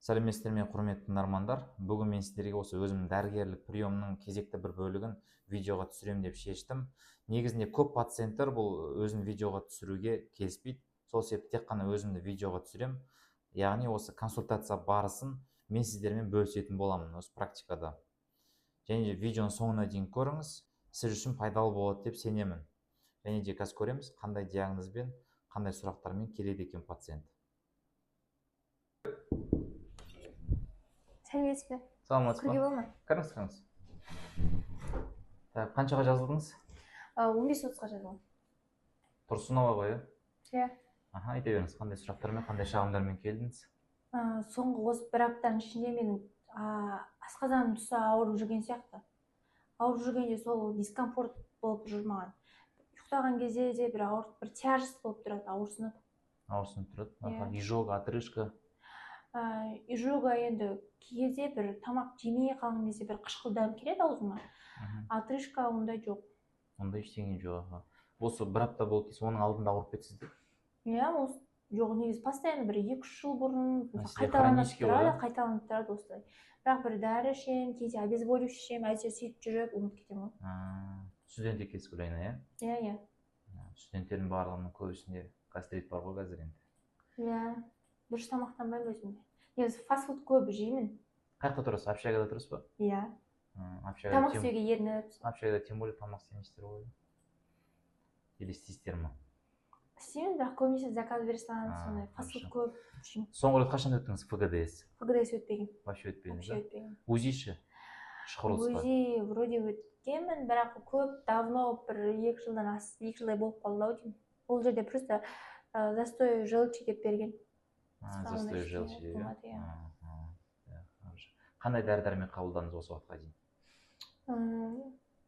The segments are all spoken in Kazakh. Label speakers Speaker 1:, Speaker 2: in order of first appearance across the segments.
Speaker 1: Сәлеметсіздер ме, құрметті тыңдармандар. Бүгін мен сіздерге осы өзімнің дәрігерлік приемның кезекті бір бөлігін видеоға түсірем деп шештім. Негізінде көп пациенттер бұл өзін видеоға түсіруге келіспейді. Сол себепті тек қана өзімді видеоға түсірем. Яғни осы консультация барысын мен сіздермен бөлісетін боламын осы практикада. Және видеоның соңына дейін көріңіз, сіз үшін пайдалы болады деп сенемін. Және де қазір көреміз, қандай диагнозбен, қандай сұрақтармен келеді екен пациент.
Speaker 2: Сәлеметсіз бе?
Speaker 1: Саламатсыз ба?
Speaker 2: Кіруге болма?
Speaker 1: Кіріңіз. Қаншаға жазылдыңыз?
Speaker 2: 15:30-ға жазылдым.
Speaker 1: Тұрсынова ғой,
Speaker 2: Иә.
Speaker 1: айта беріңіз, қандай сұрақтармен, қандай шағымдармен келдіңіз?
Speaker 2: Соңғы осы бір аптаның ішінде менің асқазаным тұсы ауырып жүрген сияқты. Ауырып жүргенде сол дискомфорт болып жүр маған. Ұйықтаған кезде де бір ауырып, бір тяжесть болып тұрады, ауырсынып.
Speaker 1: Ауырсынып тұрады. Изжога, отрыжка.
Speaker 2: Изжога енді кей кезде бір тамақ жемей қалған кезде бір қышқылданып келеді аузыма. Отрыжка ондай жоқ.
Speaker 1: Ондай ештеңе жоқ. Осы бір апта болды дейсіз, оның алдында ауырып кетсіздер?
Speaker 2: Иә, осы жоқ, негізі постоянно бір 2-3 жыл бұрын қайталанып тұрады осылай. Бірақ бір дәрі ішемін, кейде обезболивающий ішемін, әйтеуір сөйтіп жүріп ұмытып кетемін ғой.
Speaker 1: Студент екенсіз ойлайын, иә?
Speaker 2: Иә.
Speaker 1: Студенттердің барлығының көбісінде гастрит бар ғой қазір енді.
Speaker 2: Иә, дұрыс тамақтанбаймын өзімде. Негізі фастфуд көп жеймін.
Speaker 1: Қайда тұрасыз? Общагада тұрсыз ба?
Speaker 2: Иә. Тамақ істеуге ерініп.
Speaker 1: Общагада тем более тамақ істемейсіздер ғой. Или істейсіздер ме?
Speaker 2: Істеймін, бірақ көбінесе заказ бере саламын, сондай фастфуд көп жеймін.
Speaker 1: Соңғы рет қашан өттіңіз ФГДС?
Speaker 2: ФГДС өтпеген.
Speaker 1: Вообще өтпедіңіз,
Speaker 2: Вообще өтпеген.
Speaker 1: УЗИ ше?
Speaker 2: УЗИ вроде өткенмін, бірақ көп давно бір 2 жылдай болып қалды ау деймін. Ол жерде просто застой желчи деп берген.
Speaker 1: Застой желчи, иә. Қандай дәрі-дәрмек қабылдадыңыз осы уақытқа дейін?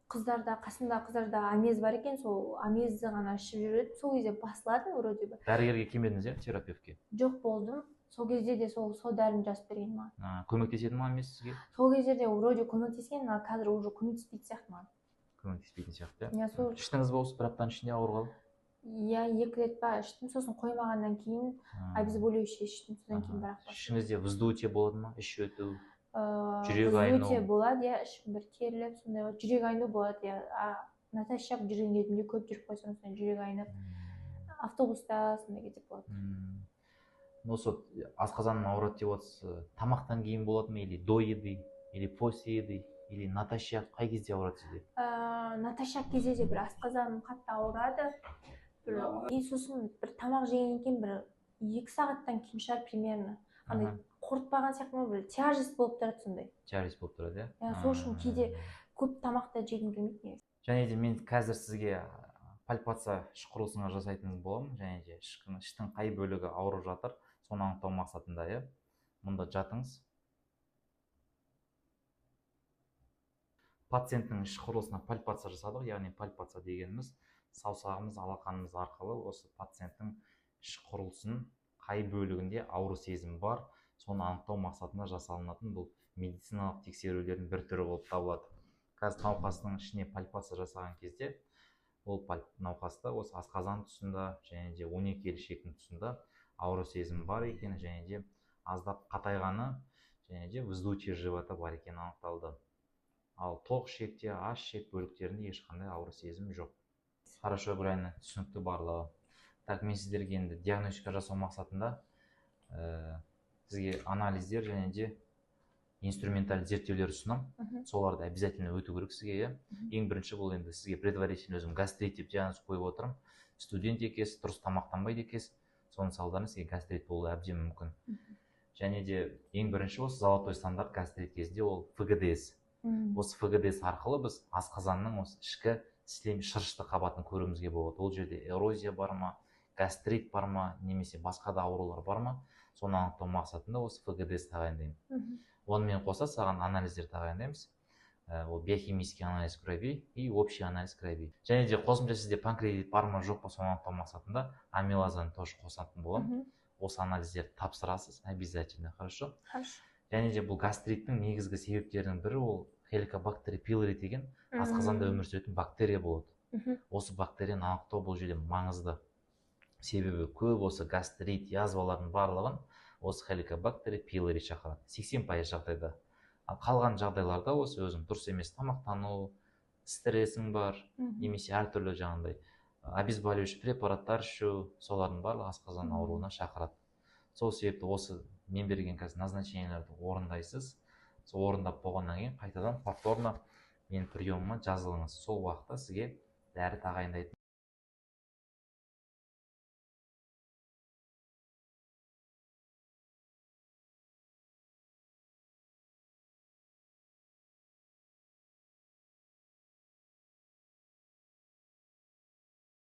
Speaker 2: Қыздарда, қасымда қыздарда амез бар екен, сол амезді ғана ішіп жүреді. Сол кезде басылады вроде бы.
Speaker 1: Дәрігерге келмедіңіз, иә, терапевтке?
Speaker 2: Жоқ, болдым. Сол кезде де сол дәріні жазып берген маған.
Speaker 1: Көмектеседі ме амез сізге?
Speaker 2: Сол кезде де вроде көмектескен, ал қазір уже көмектеспейтін сияқты маған.
Speaker 1: Көмектеспейтін сияқты, иә? Іштіңіз ба осы бір аптаның ішінде ауырғалы?
Speaker 2: Иә, 2 рет па іштім, сосын қоймағаннан кейін обезболивающий іштім, содан кейін бірақ басылды.
Speaker 1: Ішіңізде вздутие болады ма? Іш өту?
Speaker 2: Вздутие болады, иә, ішім бір керіліп, сондай жүрек айну болады, иә. Наташап жүрген кезімде көп жүріп қойсам, сондай жүрек айнып, автобуста сондай кезде болады.
Speaker 1: Осы асқазаным ауырады деп отырсыз, тамақтан кейін болады ма, или до еды, или после еды, или натощак, қай кезде ауырады сізде?
Speaker 2: Натощак кезде де бір асқазаным қатты ауырады. Сосын бір тамақ жегеннен кейін бір 2 сағаттан кейін шығар примерно. Андай қорытпаған сияқты бір тяжесть болып тұрады сондай.
Speaker 1: Тяжесть болып тұрады, иә?
Speaker 2: Сол үшін кейде көп тамақты жегім келмейді негізі.
Speaker 1: Және де мен қазір сізге пальпация іш құрылысына жасайтын боламын, және де іштің қай бөлігі ауырып жатыр, соны анықтау мақсатында, иә? Мұнда жатыңыз. Пациенттің іш құрылысына пальпация жасадық, яғни пальпация дегеніміз саусағымыз, алақанымыз арқылы осы пациенттің іш құрылысын қай бөлігінде ауру сезімі бар, соны анықтау мақсатында жасалынатын бұл медициналық тексерулердің бір түрі болып табылады. Қазір науқастың ішіне пальпация жасаған кезде, ол науқаста осы асқазан тұсында және де 12 елшектің тұсында ауру сезімі бар екені, және де аздап қатайғаны, және де вздутие живота бар екені анықталды. Ал тоқ ішекте, аш ішек бөліктерінде ешқандай ауру сезімі жоқ. Хорошо, Гүлайна, түсінікті барлығы. Так, мен сіздерге енді диагностика жасау мақсатында сізге анализдер және де инструменталь зерттеулер ұсынамын. Соларды обязательно өту керек сізге, иә? Ең бірінші бұл енді сізге предварительно өзім гастрит деп диагноз қойып отырмын. Студент екенсіз, дұрыс тамақтанбайды екенсіз, соның салдарынан сізге гастрит болуы әбден мүмкін. Және де ең бірінші осы золотой стандарт гастрит кезінде ол ФГДС. Осы ФГДС арқылы біз асқазанның осы ішкі шырышты қабатын көруімізге болады. Ол жерде эрозия бар ма, гастрит бар ма, немесе басқа да аурулар бар ма, соны анықтау мақсатында осы ФГДС тағайындаймын. Онымен қоса саған анализдер тағайындаймыз. Ол биохимический анализ крови и общий анализ крови. Және де қосымша сізде панкреатит бар ма, жоқ па, соны анықтау мақсатында амилазаны тоже қосатын боламын. Осы анализдерді тапсырасыз обязательно, хорошо?
Speaker 2: Хорошо.
Speaker 1: Және де бұл гастриттің негізгі себептерінің бірі ол хеликобактер пилори деген асқазанда өмір сүретін бактерия болады. Осы бактерияны анықтау бұл жерде маңызды. Себебі көп осы гастрит, язвалардың барлығын осы хеликобактер пилори шақырады 80% жағдайда. Ал қалған жағдайларда осы өзің дұрыс емес тамақтану, стрессің бар, немесе әртүрлі жаңағындай обезболивающий препараттар ішу, солардың барлығы асқазан ауруына шақырады. Сол себепті осы мен берген қазір назначениелерді орындайсыз. Сол орындап болғаннан кейін қайтадан повторно менің приемыма жазылыңыз. Сол уақытта сізге дәрі тағайындайтын